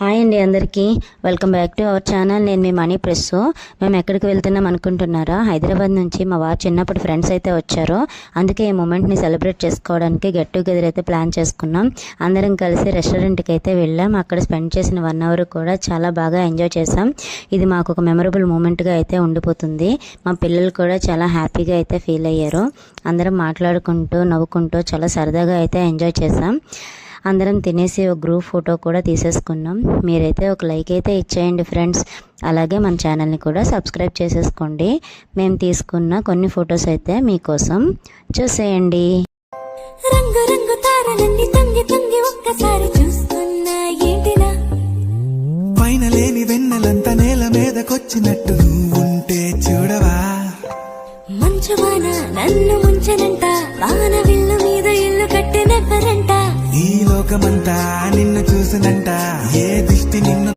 Hi అండి అందరికీ welcome back to our channel. నేను మీ మనీ ప్రెస్. మేము ఎక్కడికి వెళ్తున్నాం అనుకుంటున్నారా? హైదరాబాద్ నుంచి మా వారు చిన్నప్పుడు ఫ్రెండ్స్ అయితే వచ్చారు. అందుకే ఈ మూమెంట్ని సెలబ్రేట్ చేసుకోవడానికి గెట్ టుగెదర్ అయితే ప్లాన్ చేసుకున్నాం. అందరం కలిసి రెస్టారెంట్కి అయితే వెళ్ళాం. అక్కడ స్పెండ్ చేసిన 1 hour కూడా చాలా బాగా ఎంజాయ్ చేసాం. ఇది మాకు ఒక మెమరబుల్ మూమెంట్గా అయితే ఉండిపోతుంది. మా పిల్లలు కూడా చాలా హ్యాపీగా అయితే ఫీల్ అయ్యారు. అందరం మాట్లాడుకుంటూ నవ్వుకుంటూ చాలా సరదాగా అయితే ఎంజాయ్ చేసాం. అందరం తినేసి ఒక గ్రూప్ ఫోటో కూడా తీసేసుకున్నాం. మీరైతే ఒక లైక్ అయితే ఇచ్చేయండి ఫ్రెండ్స్. అలాగే మన ఛానల్ని కూడా సబ్స్క్రైబ్ చేసేసుకోండి. మేము తీసుకున్న కొన్ని ఫొటోస్ అయితే మీకోసం చూసేయండి. రంగు రంగు తారలన్నీ తొంగి తొంగి ఒక్కసారి చూస్తున్నా ఏంటిలా, పైన లేని వెన్నెలంతా నేల మీదకొచ్చినట్టు ఉంటే చూడవా, మంచు వాన నన్ను ముంచనంట, వాన విల్లు మీద ఇల్లు కట్టినెవ్వరంట, ఈ లోకమంతా నిన్ను చూసినంట, ఏ దిష్టి నిన్ను